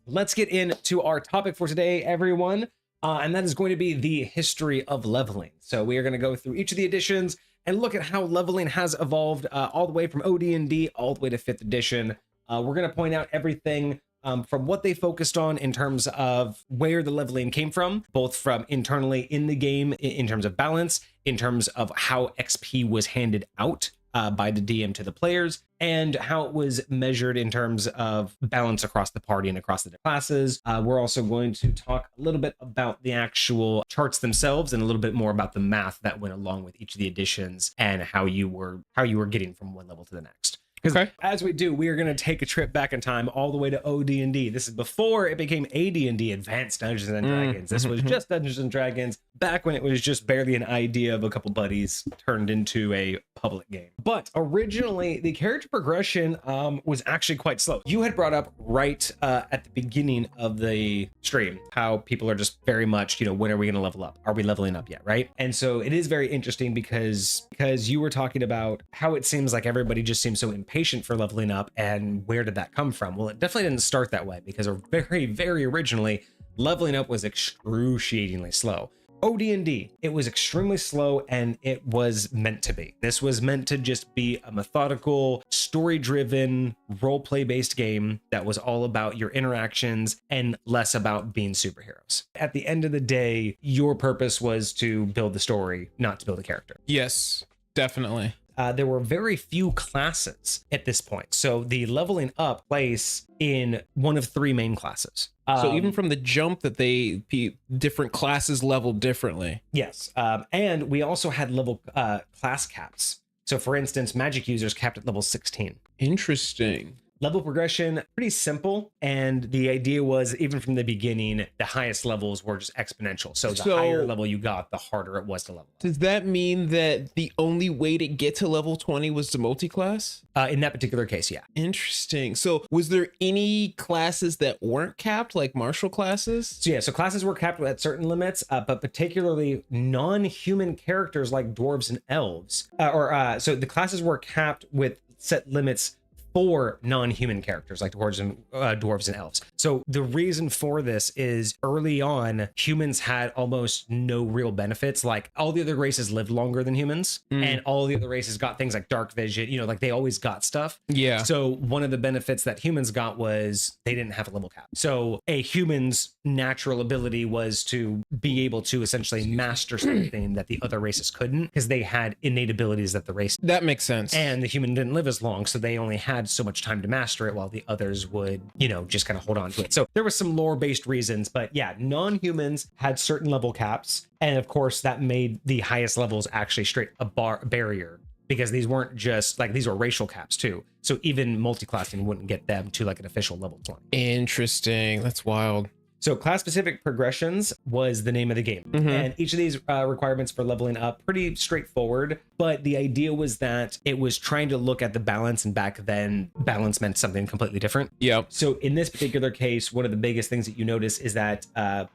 let's get into our topic for today, everyone. And that is going to be the history of leveling. So we are going to go through each of the editions and look at how leveling has evolved all the way from OD&D all the way to 5th edition. We're going to point out everything from what they focused on in terms of where the leveling came from, both from internally in the game in terms of balance, in terms of how XP was handed out by the DM to the players, and how it was measured in terms of balance across the party and across the classes. We're also going to talk a little bit about the actual charts themselves and a little bit more about the math that went along with each of the editions and how you were getting from one level to the next. Because as we do, we are going to take a trip back in time all the way to OD&D. This is before it became AD&D, Advanced Dungeons and Dragons. This was just Dungeons and Dragons back when it was just barely an idea of a couple buddies turned into a public game. But originally, the character progression was actually quite slow. You had brought up right at the beginning of the stream how people are just very much, when are we going to level up? Are we leveling up yet, right? And so it is very interesting because you were talking about how it seems like everybody just seems so impatient for leveling up, and where did that come from? Well, it definitely didn't start that way, because very, very originally, leveling up was excruciatingly slow. OD&D, it was extremely slow, and it was meant to be. This was meant to just be a methodical, story-driven, role-play-based game that was all about your interactions and less about being superheroes. At the end of the day, your purpose was to build the story, not to build a character. Yes, definitely. There were very few classes at this point. So the leveling up place in one of 3 main classes. So even from the jump that different classes leveled differently. Yes. And we also had level class caps. So for instance, magic users capped at level 16. Interesting. Level progression, pretty simple. And the idea was, even from the beginning, the highest levels were just exponential. So the higher level you got, the harder it was to level up. Does that mean that the only way to get to level 20 was to multi-class? In that particular case, yeah. Interesting. So was there any classes that weren't capped, like martial classes? So classes were capped at certain limits, but particularly non-human characters like dwarves and elves. So the classes were capped with set limits for non-human characters like dwarves and elves. So the reason for this is, early on, humans had almost no real benefits. Like, all the other races lived longer than humans, and all the other races got things like dark vision, like they always got stuff. Yeah. So one of the benefits that humans got was they didn't have a level cap. So a human's natural ability was to be able to essentially master something that the other races couldn't, because they had innate abilities that the race. That makes sense. And the human didn't live as long, so they only had so much time to master it, while the others would, just kind of hold on to it. So there was some lore-based reasons, but yeah, non-humans had certain level caps, and of course that made the highest levels actually straight a barrier, because these weren't just like, these were racial caps too. So even multi-classing wouldn't get them to like an official level 20. Interesting. That's wild. So class-specific progressions was the name of the game. And each of these requirements for leveling up, pretty straightforward. But the idea was that it was trying to look at the balance, and back then, balance meant something completely different. Yep. So in this particular case, one of the biggest things that you notice is that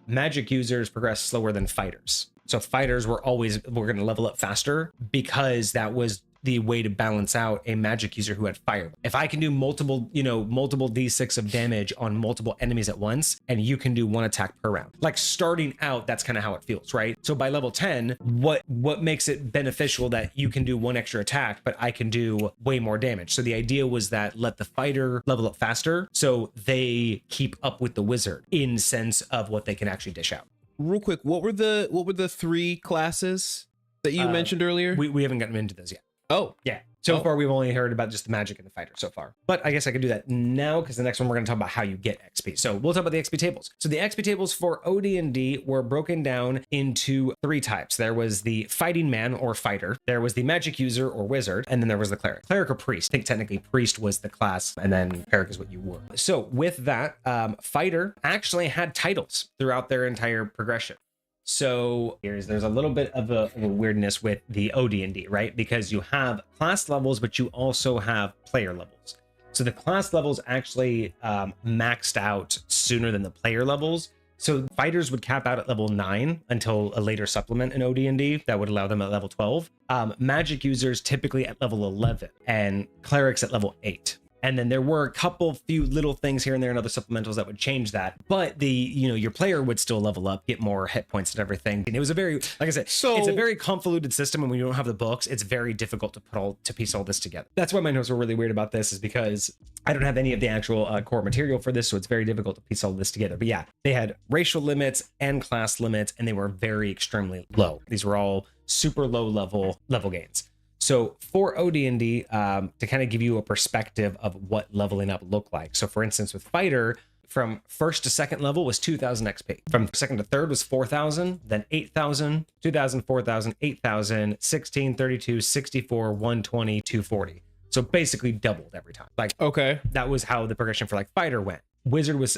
magic users progress slower than fighters. So fighters were going to level up faster, because that was the way to balance out a magic user who had fire. If I can do multiple D6 of damage on multiple enemies at once, and you can do 1 attack per round. Like, starting out, that's kind of how it feels, right? So by level 10, what makes it beneficial that you can do 1 extra attack, but I can do way more damage? So the idea was that let the fighter level up faster, so they keep up with the wizard in sense of what they can actually dish out. Real quick, what were the 3 classes that you mentioned earlier? We haven't gotten into those yet. Oh, yeah. So far, we've only heard about just the magic and the fighter so far. But I guess I could do that now, because the next one we're going to talk about how you get XP. So we'll talk about the XP tables. So the XP tables for OD&D were broken down into 3 types. There was the fighting man or fighter. There was the magic user or wizard. And then there was the cleric. Cleric or priest. I think technically priest was the class, and then cleric is what you were. So with that, fighter actually had titles throughout their entire progression. So there's a little bit of a weirdness with the OD&D, right? Because you have class levels, but you also have player levels. So the class levels actually maxed out sooner than the player levels. So fighters would cap out at level 9 until a later supplement in OD&D that would allow them at level 12. Magic users typically at level 11, and clerics at level 8. And then there were a few little things here and there and other supplementals that would change that. But your player would still level up, get more hit points and everything. And it was a very, like I said, it's a very convoluted system. And when you don't have the books, it's very difficult to piece all this together. That's why my notes were really weird about this, is because I don't have any of the actual core material for this. So it's very difficult to piece all this together. But yeah, they had racial limits and class limits, and they were very extremely low. These were all super low level gains. So for OD&D, to kind of give you a perspective of what leveling up looked like. So for instance, with Fighter, from first to second level was 2,000 XP. From second to third was 4,000, then 8,000, 2,000, 4,000, 8,000, 16, 32, 64, 120, 240. So basically doubled every time. Like, okay, that was how the progression for like Fighter went. Wizard was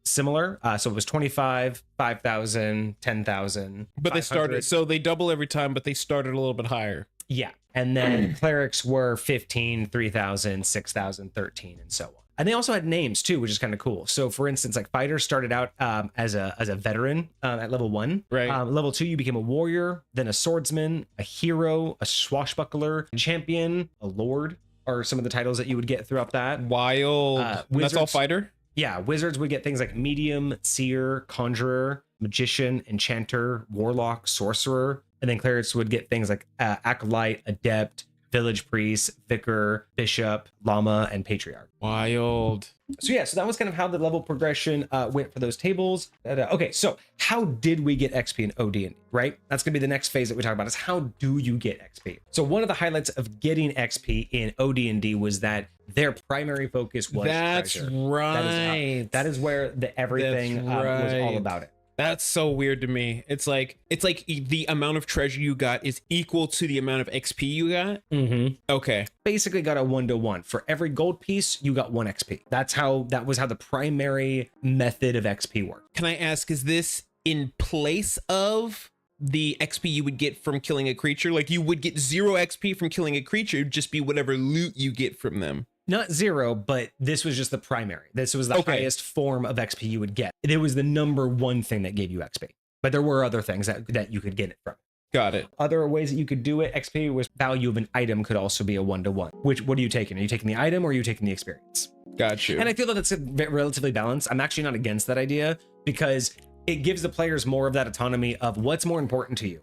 similar. So it was 25, 5,000, 10,000. But they started, so they double every time, but they started a little bit higher. Yeah. And then clerics were 15, 3,000, 6,000, 13, and so on. And they also had names too, which is kind of cool. So for instance, like Fighter started out as a veteran at level 1. Right. Level 2, you became a warrior, then a swordsman, a hero, a swashbuckler, a champion, a lord, are some of the titles that you would get throughout that. Wild. That's all Fighter? Yeah, wizards would get things like medium, seer, conjurer, magician, enchanter, warlock, sorcerer. And then clerics would get things like acolyte, adept, village priest, vicar, bishop, lama, and patriarch. Wild. So yeah, so that was kind of how the level progression went for those tables. Okay, so how did we get XP in OD&D, right? That's gonna be the next phase that we talk about, is how do you get XP? So one of the highlights of getting XP in OD&D was that their primary focus was treasure. Right. That is where everything was all about it. That's so weird to me. It's like the amount of treasure you got is equal to the amount of XP you got. Mm-hmm. Okay. Basically got a 1-to-1. For every gold piece, you got 1 XP. That was how the primary method of XP worked. Can I ask, is this in place of the XP you would get from killing a creature? Like, you would get 0 XP from killing a creature, it'd just be whatever loot you get from them. Not 0, but this was just the primary. This was the highest form of XP you would get. It was the number 1 thing that gave you XP. But there were other things that you could get it from. Got it. Other ways that you could do it, XP was value of an item could also be a 1-to-1. What are you taking? Are you taking the item or are you taking the experience? Got you. And I feel that it's relatively balanced. I'm actually not against that idea, because it gives the players more of that autonomy of what's more important to you,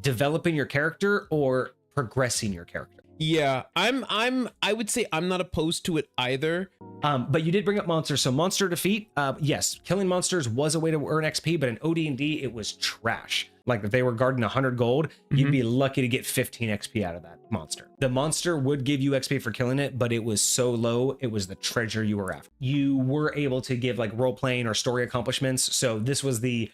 developing your character or progressing your character. Yeah, I would say I'm not opposed to it either. But you did bring up monsters. So monster defeat, yes, killing monsters was a way to earn XP, but in OD&D it was trash. Like if they were guarding 100 gold, you'd be lucky to get 15 XP out of that monster. The monster would give you XP for killing it, but it was so low, it was the treasure you were after. You were able to give like role playing or story accomplishments. So this was the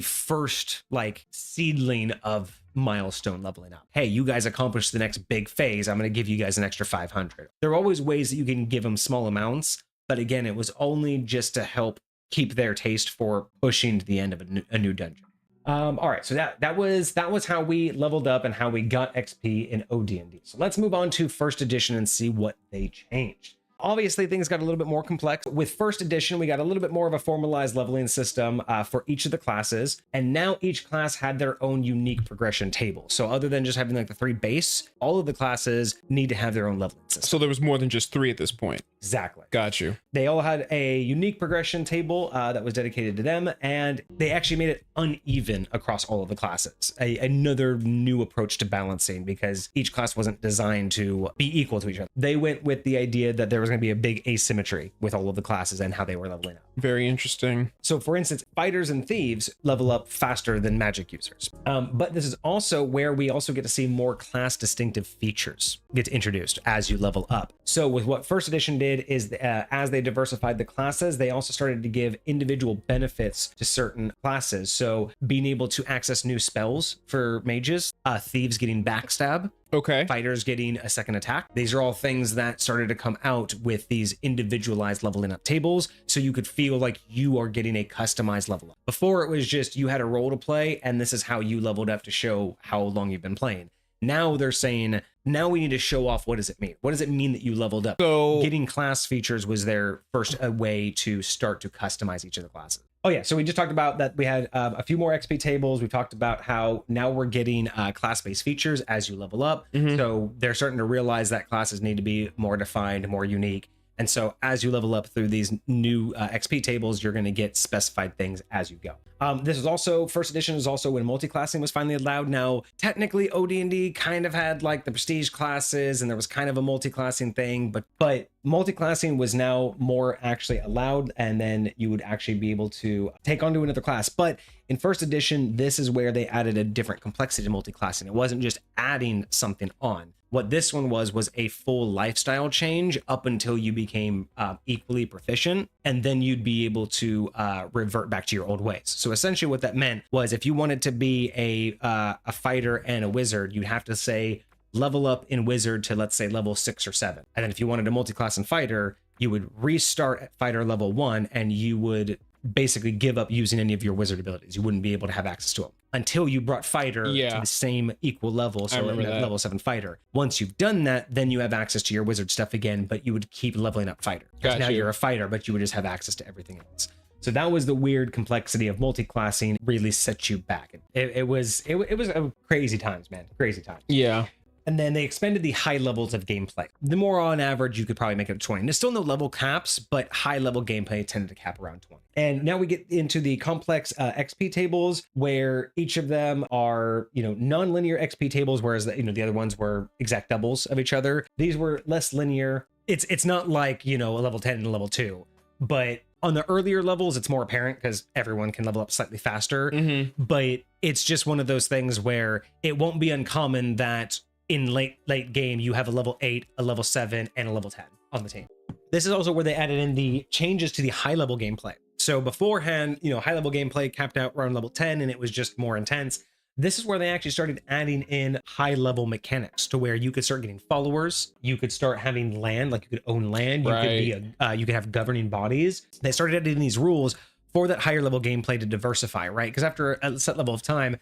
first like seedling of Milestone leveling up. Hey, you guys accomplished the next big phase. I'm going to give you guys an extra 500. There are always ways that you can give them small amounts, but again, it was only just to help keep their taste for pushing to the end of a new dungeon. All right, so that was how we leveled up and how we got XP in OD&D. So let's move on to first edition and see what they changed. Obviously, things got a little bit more complex. With first edition, we got a little bit more of a formalized leveling system for each of the classes. And now each class had their own unique progression table. So other than just having like the 3 base, all of the classes need to have their own leveling system. So there was more than just 3 at this point. Exactly. Got you. They all had a unique progression table that was dedicated to them, and they actually made it uneven across all of the classes. Another new approach to balancing, because each class wasn't designed to be equal to each other. They went with the idea that there was going to be a big asymmetry with all of the classes and how they were leveling up. Very interesting. So for instance, fighters and thieves level up faster than magic users. But this is also where we also get to see more class distinctive features get introduced as you level up. So with what first edition did is as they diversified the classes, they also started to give individual benefits to certain classes. So being able to access new spells for mages, thieves getting backstab, okay, fighters getting a second attack. These are all things that started to come out with these individualized leveling up tables, so you could feel like you are getting a customized level up. Before it was just you had a role to play and this is how you leveled up to show how long you've been playing. Now they're saying, now we need to show off, what does it mean? What does it mean that you leveled up? So getting class features was their first way to start to customize each of the classes. Oh yeah, so we just talked about that we had a few more XP tables. We talked about how now we're getting class-based features as you level up. So they're starting to realize that classes need to be more defined, more unique. And so as you level up through these new XP tables, you're going to get specified things as you go. This is also, first edition is also when multi-classing was finally allowed. Now, technically OD&D kind of had like the prestige classes and there was kind of a multi-classing thing, but multi-classing was now more actually allowed, and then you would actually be able to take on to another class. But in first edition, this is where they added a different complexity to multi-classing. It wasn't just adding something on. What this one was a full lifestyle change up until you became equally proficient, and then you'd be able to revert back to your old ways. So essentially what that meant was if you wanted to be a fighter and a wizard, you'd have to say level up in wizard to, let's say, level 6 or 7. And then if you wanted a multi-class in fighter, you would restart at fighter level 1, and you would basically give up using any of your wizard abilities. You wouldn't be able to have access to them until you brought fighter to the same equal level. So in that level 7 fighter. Once you've done that, then you have access to your wizard stuff again, but you would keep leveling up fighter. Gotcha. Now you're a fighter, but you would just have access to everything else. So that was the weird complexity of multi-classing, really set you back. It was a crazy times, man. Crazy times. Yeah. And then they expanded the high levels of gameplay. The more on average, you could probably make it 20. There's still no level caps, but high level gameplay tended to cap around 20. And now we get into the complex XP tables, where each of them are, non-linear XP tables, whereas the other ones were exact doubles of each other. These were less linear. It's not like, a level 10 and a level 2, but on the earlier levels, it's more apparent because everyone can level up slightly faster. Mm-hmm. But it's just one of those things where it won't be uncommon that in late game, you have a level 8, a level 7, and a level 10 on the team. This is also where they added in the changes to the high level gameplay. So beforehand, high level gameplay capped out around level 10 and it was just more intense. This is where they actually started adding in high level mechanics to where you could start getting followers. You could start having land, like you could own land. You could have governing bodies. They started adding these rules for that higher level gameplay to diversify, right? Because after a set level of time,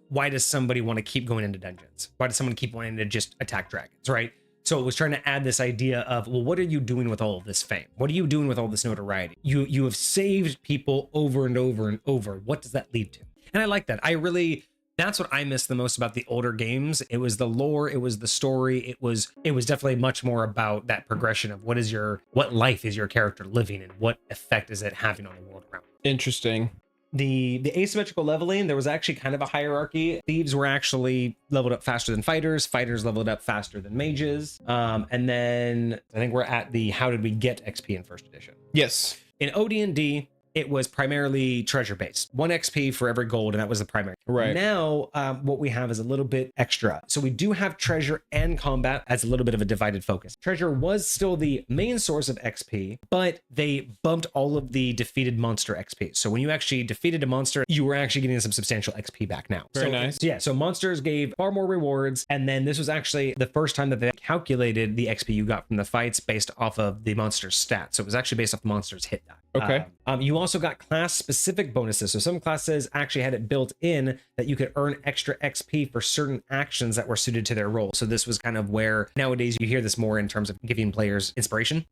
why does somebody want to keep going into dungeons? Why does someone keep wanting to just attack dragons, right? So it was trying to add this idea of, well, what are you doing with all of this fame? What are you doing with all this notoriety? You have saved people over and over and over. What does that lead to? And I like that. That's what I miss the most about the older games. It was the lore, it was the story, it was definitely much more about that progression of what life is your character living and what effect is it having on the world around. Interesting. The asymmetrical leveling, there was actually kind of a hierarchy. Thieves were actually leveled up faster than fighters. Fighters leveled up faster than mages. And then I think we're at the how did we get XP in first edition? Yes. In OD&D, it was primarily treasure based. 1 XP for every gold, and that was the primary. Right. Now, what we have is a little bit extra. So we do have treasure and combat as a little bit of a divided focus. Treasure was still the main source of XP, but they bumped all of the defeated monster XP. So when you actually defeated a monster, you were actually getting some substantial XP back now. Very nice. Yeah, so monsters gave far more rewards, and then this was actually the first time that they calculated the XP you got from the fights based off of the monster's stats. So it was actually based off the monster's hit die. Okay. You also got class specific bonuses. So some classes actually had it built in that you could earn extra XP for certain actions that were suited to their role. So this was kind of where nowadays you hear this more in terms of giving players inspiration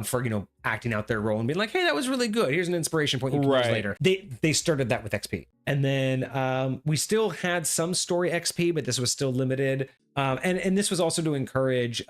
for, acting out their role and being like, hey, that was really good. Here's an inspiration point you can use later. They started that with XP. And then we still had some story XP, but this was still limited. And this was also to encourage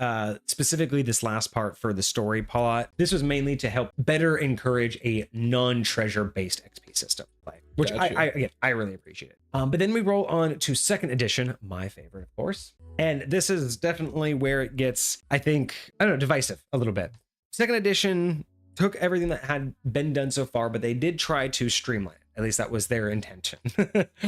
specifically this last part for the story plot. This was mainly to help better encourage a non-treasure based XP system play, which I really appreciate it. But then we roll on to second edition, my favorite, of course. And this is definitely where it gets, divisive a little bit. Second edition took everything that had been done so far, but they did try to streamline it. At least that was their intention.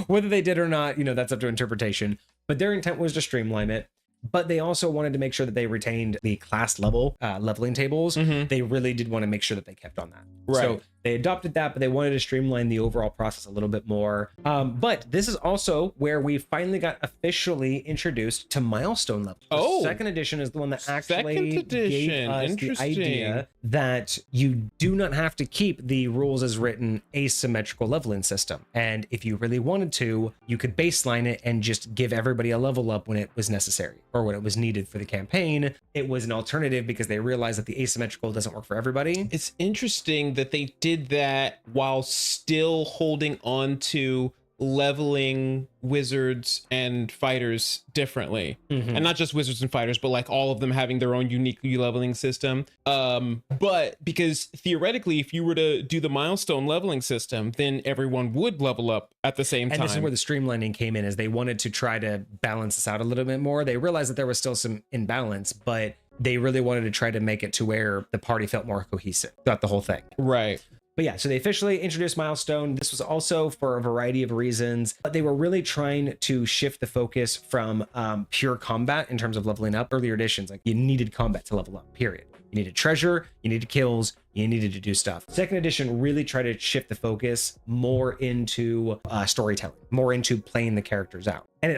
Whether they did or not, that's up to interpretation. But their intent was to streamline it. But they also wanted to make sure that they retained the class level leveling tables. They really did want to make sure that they kept on that. Right. So they adopted that, but they wanted to streamline the overall process a little bit more. But this is also where we finally got officially introduced to milestone levels. The second edition is the one that actually gave us the idea that you do not have to keep the rules as written asymmetrical leveling system. And if you really wanted to, you could baseline it and just give everybody a level up when it was necessary or when it was needed for the campaign. It was an alternative because they realized that the asymmetrical doesn't work for everybody. It's interesting that they did that while still holding on to leveling wizards and fighters differently, and not just wizards and fighters, but like all of them having their own unique leveling system. But because theoretically, if you were to do the milestone leveling system, then everyone would level up at the same time. And this is where the streamlining came in, is they wanted to try to balance this out a little bit more. They realized that there was still some imbalance, but they really wanted to try to make it to where the party felt more cohesive throughout the whole thing. Right. But yeah, so they officially introduced Milestone. This was also for a variety of reasons, but they were really trying to shift the focus from pure combat in terms of leveling up. Earlier editions, like you needed combat to level up, period. You needed treasure, you needed kills, you needed to do stuff. Second edition really tried to shift the focus more into storytelling, more into playing the characters out. And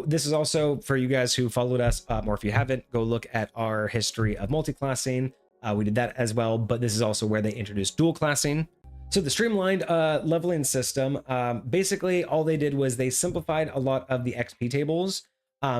this is also for you guys who followed us, or if you haven't, go look at our history of multi-classing. We did that as well, but this is also where they introduced dual classing. So the streamlined leveling system, basically all they did was they simplified a lot of the XP tables.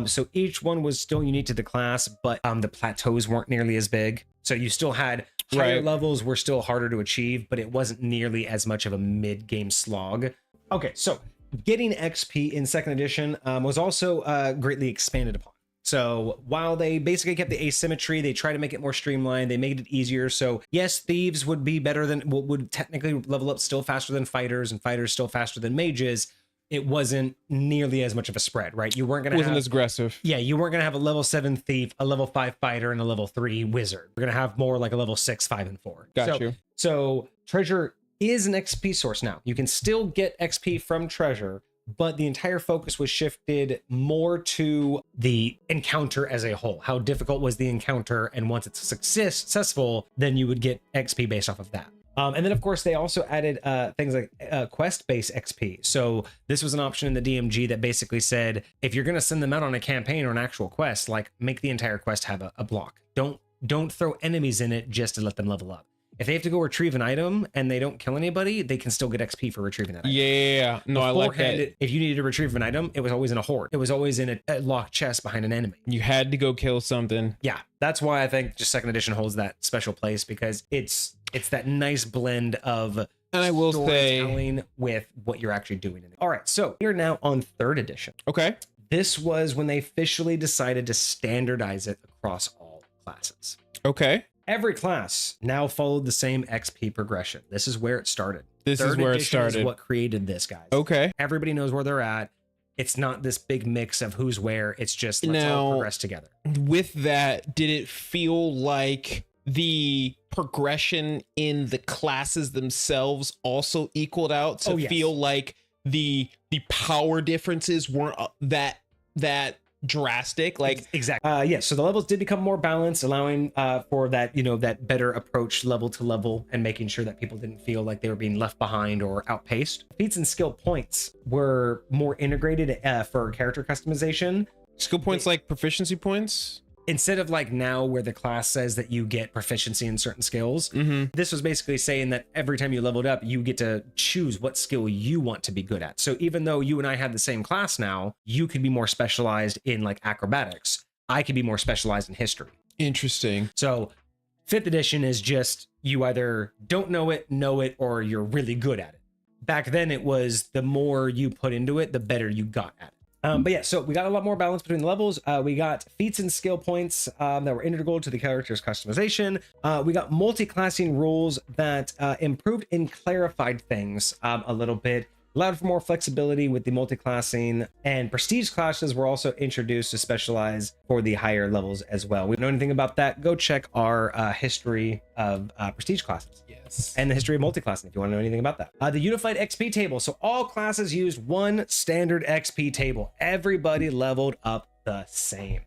So each one was still unique to the class, but the plateaus weren't nearly as big. So you still had higher levels were still harder to achieve, but it wasn't nearly as much of a mid-game slog. Okay, so getting XP in second edition was also greatly expanded upon. So while they basically kept the asymmetry, they try to make it more streamlined. They made it easier. So yes, thieves would be better than, would technically level up still faster than fighters, and fighters still faster than mages. It wasn't nearly as much of a spread, right? You weren't going to have as aggressive. Yeah, you weren't going to have a level 7 thief, a level 5 fighter, and a level 3 wizard. We're going to have more like a level 6, 5, and 4. Got you. So treasure is an XP source now. You can still get XP from treasure, but the entire focus was shifted more to the encounter as a whole. How difficult was the encounter? And once it's successful, then you would get XP based off of that. And then, of course, they also added things like quest-based XP. So this was an option in the DMG that basically said, if you're going to send them out on a campaign or an actual quest, like make the entire quest have a block. Don't throw enemies in it just to let them level up. If they have to go retrieve an item and they don't kill anybody, they can still get XP for retrieving that item. Yeah, no, I like that. If you needed to retrieve an item, it was always in a horde. It was always in a locked chest behind an enemy. You had to go kill something. Yeah, that's why I think just second edition holds that special place, because it's that nice blend of and I will storytelling with what you're actually doing in it. All right, so we're now on third edition. Okay. This was when they officially decided to standardize it across all classes. Okay. Every class now followed the same XP progression. This is where it started. This is where it started. Is what created this, guys. Okay. Everybody knows where they're at. It's not this big mix of who's where. It's just let's all progress together. With that, did it feel like the progression in the classes themselves also equaled out to feel like the power differences weren't that drastic? Like exactly. Yes. So the levels did become more balanced, allowing for that, that better approach level to level, and making sure that people didn't feel like they were being left behind or outpaced. Feats and skill points were more integrated for character customization. Skill points like proficiency points? Instead of like now where the class says that you get proficiency in certain skills, this was basically saying that every time you leveled up, you get to choose what skill you want to be good at. So even though you and I had the same class now, you could be more specialized in like acrobatics. I could be more specialized in history. Interesting. So fifth edition is just you either don't know it, or you're really good at it. Back then it was the more you put into it, the better you got at it. But yeah, so we got a lot more balance between the levels. We got feats and skill points that were integral to the character's customization. We got multi-classing rules that improved and clarified things a little bit, allowed for more flexibility with the multi-classing, and prestige classes were also introduced to specialize for the higher levels as well. We don't know anything about that. Go check our history of prestige classes. Yes. And the history of multi-classing if you want to know anything about that. The unified XP table. So all classes used one standard XP table. Everybody leveled up the same.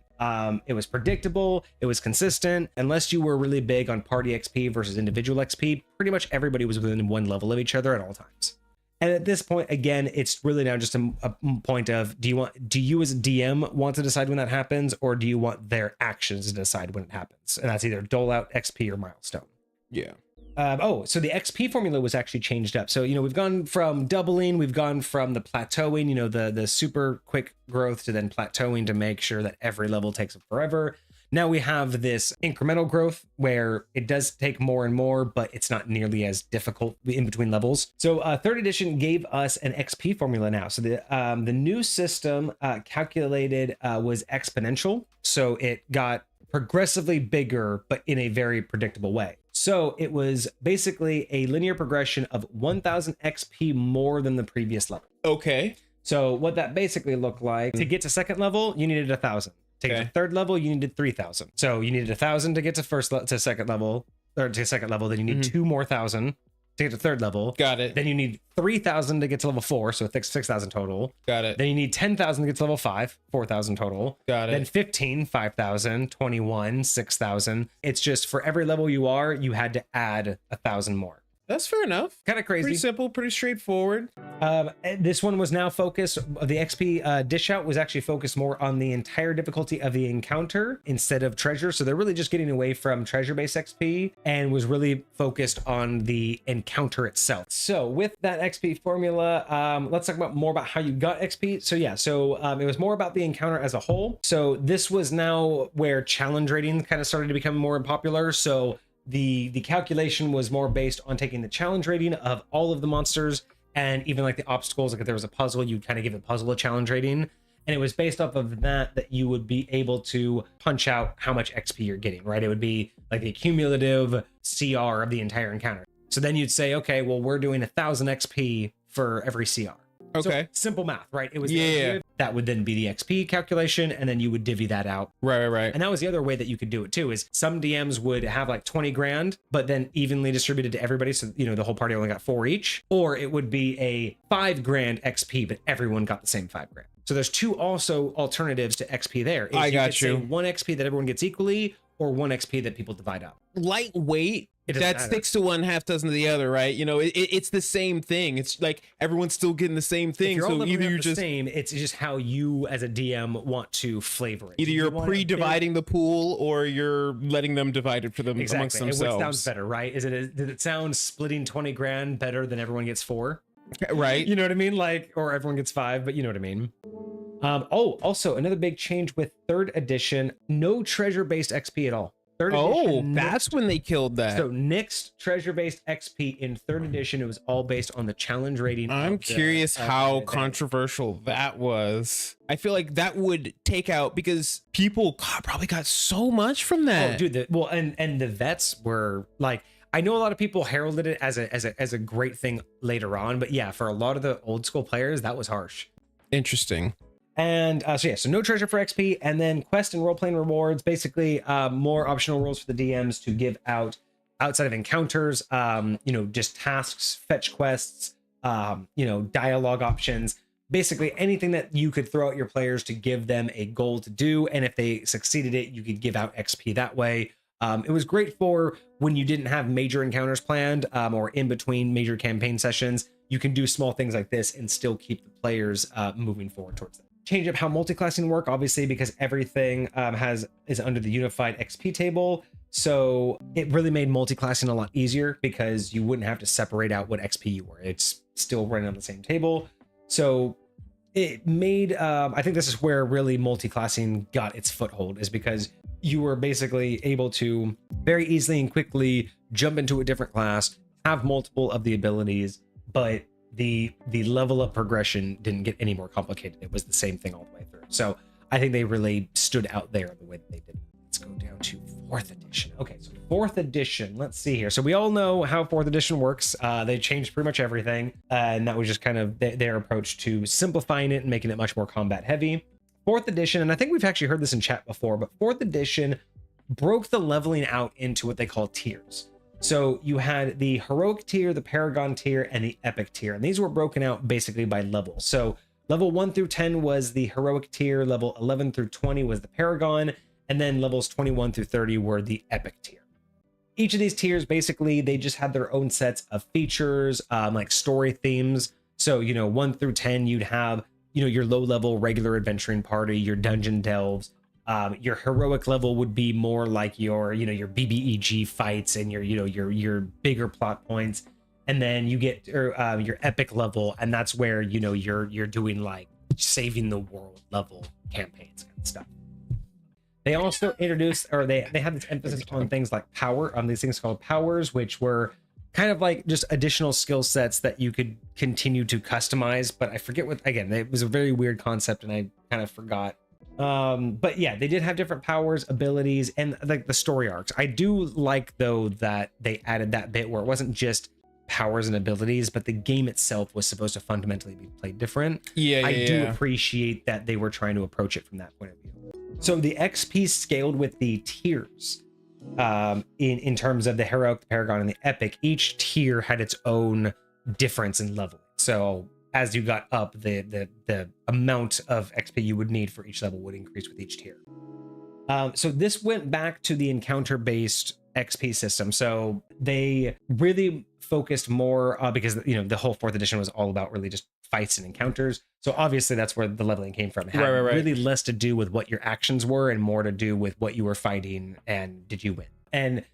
It was predictable, it was consistent. Unless you were really big on party XP versus individual XP, pretty much everybody was within one level of each other at all times. And at this point, again, it's really now just a point of, do you as a DM want to decide when that happens, or do you want their actions to decide when it happens? And that's either dole out XP or milestone. Yeah. So the XP formula was actually changed up. So, we've gone from doubling, we've gone from the plateauing, the super quick growth, to then plateauing to make sure that every level takes up forever. now we have this incremental growth where it does take more and more, but it's not nearly as difficult in between levels. So third edition gave us an XP formula now. So the new system calculated was exponential. So it got progressively bigger, but in a very predictable way. So it was basically a linear progression of 1000 XP more than the previous level. Okay. So what that basically looked like, to get to second level, you needed 1000. To get to third level, you needed 3000. So you needed 1000 to get to second level, or to second level. Then you need 2 more thousand to get to third level. Got it. Then you need 3000 to get to level 4, so 6000 total. Got it. Then you need 10,000 to get to level 5, 4000 total. Got it. Then 15, 5000, 21, 6000. It's just for every level you are, you had to add 1000 more. That's fair enough. Kind of crazy. Pretty simple, pretty straightforward. This one was now focused, the XP dish out was actually focused more on the entire difficulty of the encounter instead of treasure. So they're really just getting away from treasure-based XP and was really focused on the encounter itself. So with that XP formula, let's talk more about how you got XP. So yeah, it was more about the encounter as a whole. So this was now where challenge rating kind of started to become more popular. So the calculation was more based on taking the challenge rating of all of the monsters, and even like the obstacles. Like if there was a puzzle, you'd kind of give the puzzle a challenge rating, and it was based off of that you would be able to punch out how much XP you're getting, right? It would be like the cumulative CR of the entire encounter. So then you'd say, okay, well, we're doing 1000 XP for every CR. Okay. So, simple math, right? It was yeah. That would then be the XP calculation, and then you would divvy that out. Right. And that was the other way that you could do it too, is some DMs would have like 20 grand, but then evenly distributed to everybody. So, the whole party only got 4 each, or it would be a 5 grand XP, but everyone got the same 5 grand. So there's two also alternatives to XP there. I got you. Say 1 XP that everyone gets equally, or 1 XP that people divide up. Lightweight. That sticks to one, half dozen to the other, right? It's the same thing. It's like everyone's still getting the same thing. If you're all so either you're the same, it's just how you as a DM want to flavor it. Either you're pre-dividing the pool, or you're letting them divide it for them amongst themselves. What sounds better, right? Did it sound splitting 20 grand better than everyone gets 4? Right. You know what I mean? Like, or everyone gets 5, but you know what I mean. Also another big change with third edition, no treasure-based XP at all. Third edition, that's when they killed that. So nixed treasure-based XP in third edition. It was all based on the challenge rating. I'm curious how controversial that was. I feel like that would take out, because people probably got so much from that. Oh, dude. And the vets were like, I know a lot of people heralded it as a great thing later on, but yeah, for a lot of the old school players, that was harsh. Interesting. And so no treasure for XP, and then quest and role-playing rewards, basically more optional roles for the DMs to give out outside of encounters, just tasks, fetch quests, dialogue options, basically anything that you could throw at your players to give them a goal to do. And if they succeeded it, you could give out XP that way. It was great for when you didn't have major encounters planned or in between major campaign sessions. You can do small things like this and still keep the players moving forward towards them. Change up how multi-classing work, obviously, because everything is under the unified XP table. So it really made multi-classing a lot easier, because you wouldn't have to separate out what XP you were. It's still running on the same table. So it made, I think this is where really multi-classing got its foothold, is because you were basically able to very easily and quickly jump into a different class, have multiple of the abilities, but the level up progression didn't get any more complicated. It was the same thing all the way through. So I think they really stood out there the way that they did. Let's go down to 4th edition. Okay, so 4th edition, let's see here. So we all know how 4th edition works. They changed pretty much everything, and that was just kind of their approach to simplifying it and making it much more combat heavy. 4th edition, and I think we've actually heard this in chat before, but 4th edition broke the leveling out into what they call tiers. So you had the heroic tier, the paragon tier, and the epic tier. And these were broken out basically by level. So level 1 through 10 was the heroic tier, level 11 through 20 was the paragon, and then levels 21 through 30 were the epic tier. Each of these tiers, basically, they just had their own sets of features, like story themes. So, 1 through 10, you'd have, your low-level regular adventuring party, your dungeon delves. Your heroic level would be more like your BBEG fights and your bigger plot points, and then you get your epic level, and that's where you're doing like saving the world level campaigns kind of stuff. They also introduced, or they had this emphasis on things like power, on these things called powers, which were kind of like just additional skill sets that you could continue to customize. But I forget what, again, it was a very weird concept and I kind of forgot. But yeah, they did have different powers, abilities, and like the story arcs. I do like though that they added that bit where it wasn't just powers and abilities, but the game itself was supposed to fundamentally be played different. I do appreciate that they were trying to approach it from that point of view. So the XP scaled with the tiers. In terms of the heroic, the paragon, and the epic, each tier had its own difference in level. So as you got up, the amount of XP you would need for each level would increase with each tier. So this went back to the encounter-based XP system. So they really focused more because the whole 4th edition was all about really just fights and encounters. So obviously that's where the leveling came from. It had really less to do with what your actions were and more to do with what you were fighting and did you win. And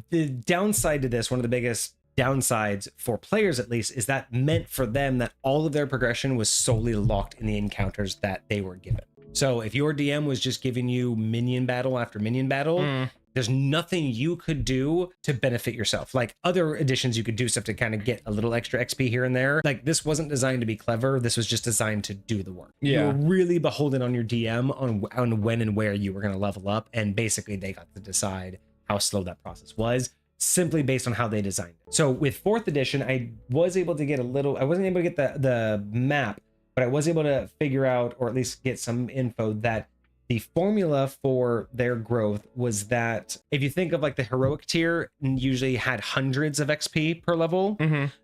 the downside to this, one of the biggest downsides for players at least, is that meant for them that all of their progression was solely locked in the encounters that they were given. So if your DM was just giving you minion battle after minion battle, there's nothing you could do to benefit yourself. Like other editions, you could do stuff to kind of get a little extra XP here and there. Like this wasn't designed to be clever. This was just designed to do the work. You were really beholden on your DM on when and where you were going to level up. And basically they got to decide how slow that process was, simply based on how they designed it. So with 4th edition, I was able to get I wasn't able to get the map, but I was able to figure out, or at least get some info, that the formula for their growth was that if you think of like the heroic tier usually had hundreds of XP per level,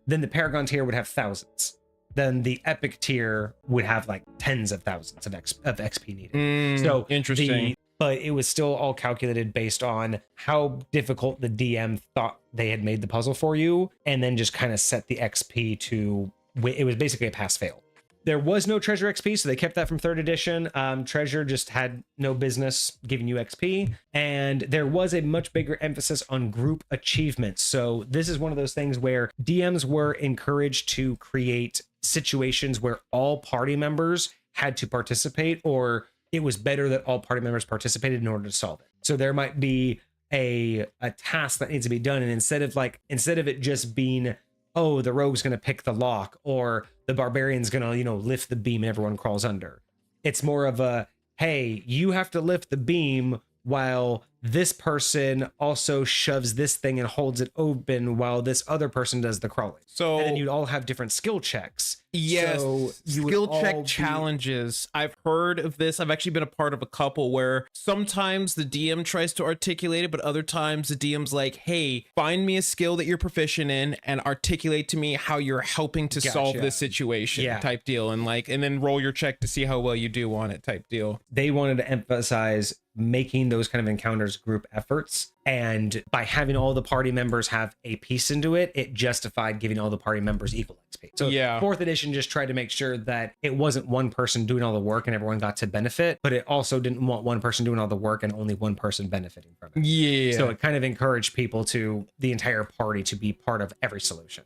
then the paragon tier would have thousands. Then the epic tier would have like tens of thousands of XP needed. So interesting. But it was still all calculated based on how difficult the DM thought they had made the puzzle for you, and then just kind of set the XP to, it was basically a pass fail. There was no treasure XP, so they kept that from 3rd edition. Treasure just had no business giving you XP, and there was a much bigger emphasis on group achievements. So this is one of those things where DMs were encouraged to create situations where all party members had to participate, or it was better that all party members participated in order to solve it. So there might be a task that needs to be done, and instead of it just being, oh, the rogue's going to pick the lock, or the barbarian's going to, lift the beam and everyone crawls under. It's more of a, hey, you have to lift the beam while this person also shoves this thing and holds it open while this other person does the crawling. So, and then you'd all have different skill checks. Yes, so skill check challenges. I've heard of this. I've actually been a part of a couple where sometimes the DM tries to articulate it, but other times the DM's like, hey, find me a skill that you're proficient in and articulate to me how you're helping to solve this situation, type deal. And then roll your check to see how well you do on it, type deal. They wanted to emphasize making those kind of encounters group efforts, and by having all the party members have a piece into it, it justified giving all the party members equal XP. So 4th edition just tried to make sure that it wasn't one person doing all the work and everyone got to benefit, but it also didn't want one person doing all the work and only one person benefiting from it. So it kind of encouraged people the entire party to be part of every solution.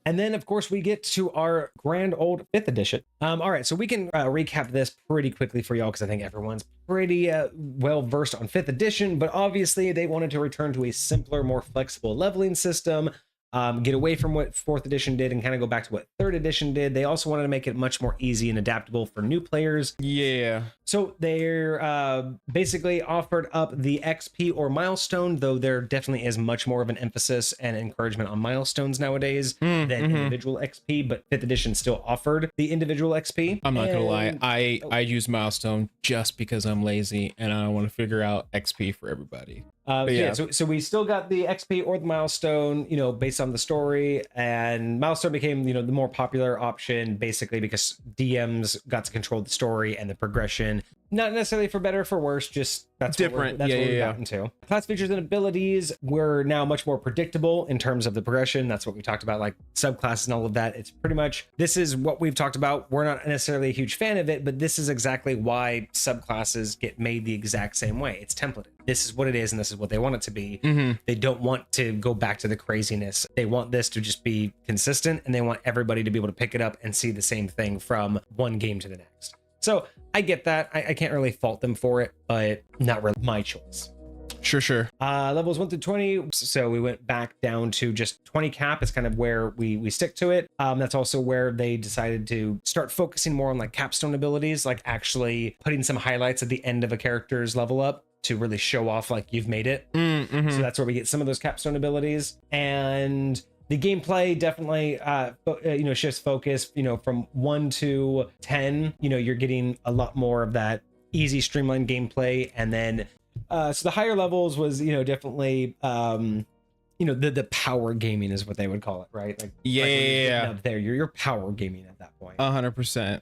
And then, of course, we get to our grand old 5th edition. All right, so we can recap this pretty quickly for y'all because I think everyone's pretty well versed on 5th edition, but obviously they wanted to return to a simpler, more flexible leveling system, get away from what 4th edition did and kind of go back to what 3rd edition did. They also wanted to make it much more easy and adaptable for new players. So they're basically offered up the XP or milestone, though there definitely is much more of an emphasis and encouragement on milestones nowadays than individual XP, but 5th edition still offered the individual XP. I'm not gonna lie, I use milestone just because I'm lazy and I want to figure out XP for everybody. So we still got the XP or the milestone, based on the story, and milestone became, the more popular option basically because DMs got to control the story and the progression. Not necessarily for better or for worse, just that's different. What we've gotten to. Class features and abilities were now much more predictable in terms of the progression. That's what we talked about, like subclasses and all of that. It's pretty much, this is what we've talked about. We're not necessarily a huge fan of it, but this is exactly why subclasses get made the exact same way. It's templated. This is what it is, and this is what they want it to be. They don't want to go back to the craziness. They want this to just be consistent, and they want everybody to be able to pick it up and see the same thing from one game to the next. So I get that. I can't really fault them for it, but not really my choice. Sure. Levels 1 through 20. So we went back down to just 20 cap. It's kind of where we stick to it. That's also where they decided to start focusing more on like capstone abilities, like actually putting some highlights at the end of a character's level up to really show off like you've made it. So that's where we get some of those capstone abilities. And the gameplay definitely, shifts focus, from 1 to 10, you're getting a lot more of that easy streamlined gameplay. And then so the higher levels was, definitely, the power gaming is what they would call it, right? Like, yeah. Up there, you're power gaming at that point. 100%.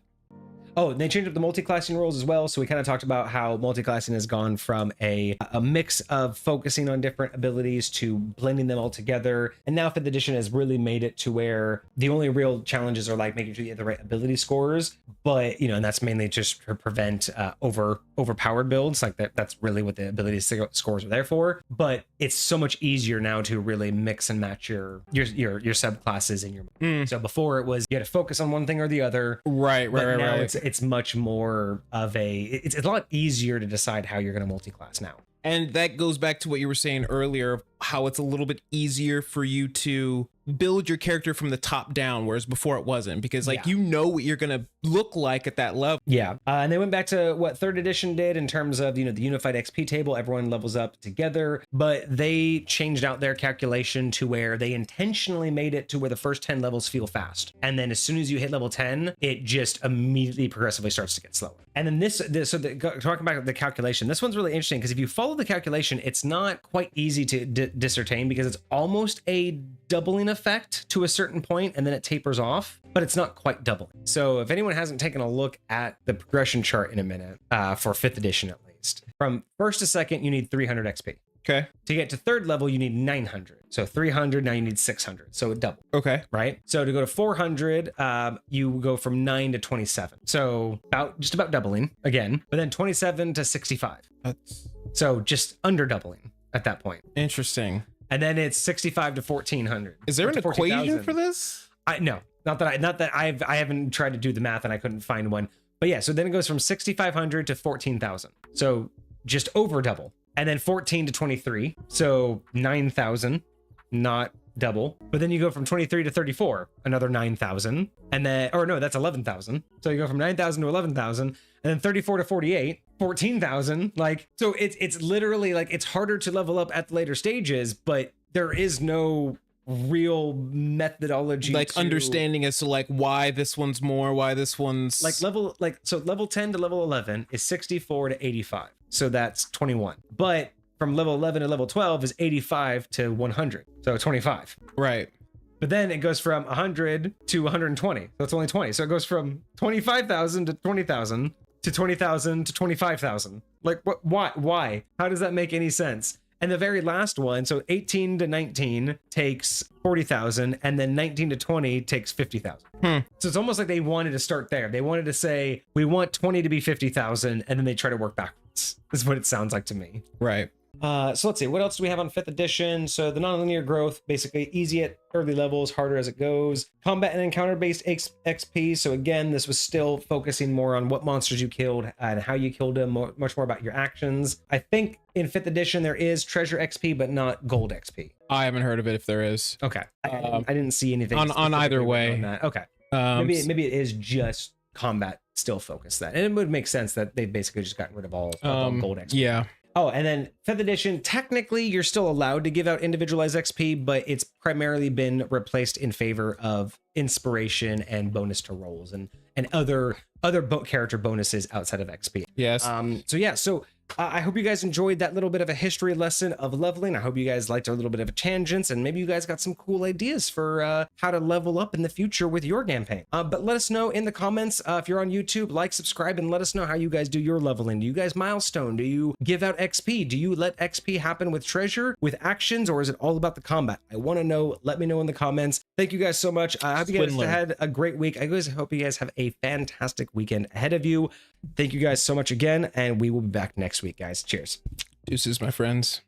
Oh, and they changed up the multi-classing rules as well. So we kind of talked about how multi-classing has gone from a mix of focusing on different abilities to blending them all together. And now 5th edition has really made it to where the only real challenges are like making sure you have the right ability scores. But, and that's mainly just to prevent overpowered builds. Like that's really what the ability scores are there for. But it's so much easier now to really mix and match your subclasses in your. So before it was you had to focus on one thing or the other. Right. Now it's much more of it's a lot easier to decide how you're going to multi-class now. And that goes back to what you were saying earlier, how it's a little bit easier for you to build your character from the top down, whereas before it wasn't, because what you're going to look like at that level. Yeah. And they went back to what 3rd edition did in terms of, the unified XP table, everyone levels up together, but they changed out their calculation to where they intentionally made it to where the first 10 levels feel fast. And then as soon as you hit level 10, it just immediately progressively starts to get slower. And then talking about the calculation, this one's really interesting because if you follow the calculation, it's not quite easy to discertain because it's almost a doubling effect to a certain point and then it tapers off, but it's not quite doubling. So if anyone hasn't taken a look at the progression chart in a minute, for 5th edition at least, from 1st to 2nd, you need 300 XP. Okay. To get to 3rd level, you need 900. So 300, now you need 600. So it doubled. Okay. Right? So to go to 400, you go from 9 to 27. So just about doubling again, but then 27 to 65. So just under doubling at that point. Interesting. And then it's 65 to 1400. Is there an equation for this? No, not that I haven't tried to do the math and I couldn't find one. But yeah, so then it goes from 6,500 to 14,000. So just over double. And then 14 to 23. So 9,000, not double. But then you go from 23 to 34, another 9,000. And then, that's 11,000. So you go from 9,000 to 11,000. And then 34 to 48, 14,000. So it's literally it's harder to level up at the later stages, but there is no real methodology understanding as to why this one's more, why this one's level 10 to level 11 is 64 to 85. So that's 21. But from level 11 to level 12 is 85 to 100. So 25. Right. But then it goes from 100 to 120. So it's only 20. So it goes from 25,000 to 20,000 to 20,000 to 25,000. Why? How does that make any sense? And the very last one, so 18 to 19 takes 40,000, and then 19 to 20 takes 50,000. So it's almost like they wanted to start there. They wanted to say, we want 20 to be 50,000, and then they try to work backwards. Is what it sounds like to me. Right. So let's see, what else do we have on 5th edition? So the nonlinear growth, basically easy at early levels, harder as it goes. Combat and encounter-based XP. So again, this was still focusing more on what monsters you killed and how you killed them, much more about your actions. I think in 5th edition, there is treasure XP, but not gold XP. I haven't heard of it if there is. Okay. I didn't see anything on either way. On that. Okay. Maybe it is just combat still focused then. And it would make sense that they've basically just gotten rid of all gold XP. Yeah. Oh, and then 5th edition, technically you're still allowed to give out individualized XP, but it's primarily been replaced in favor of inspiration and bonus to rolls and other character bonuses outside of XP. Yes. So I hope you guys enjoyed that little bit of a history lesson of leveling. I hope you guys liked our little bit of a tangents, and maybe you guys got some cool ideas for how to level up in the future with your campaign. But let us know in the comments if you're on YouTube, subscribe, and let us know how you guys do your leveling. Do you guys milestone? Do you give out XP? Do you let XP happen with treasure, with actions, or is it all about the combat? I want to know. Let me know in the comments. Thank you guys so much. I hope you guys had a great week. I hope you guys have a fantastic weekend ahead of you. Thank you guys so much again, and we will be back next week, guys. Cheers. Deuces, my friends.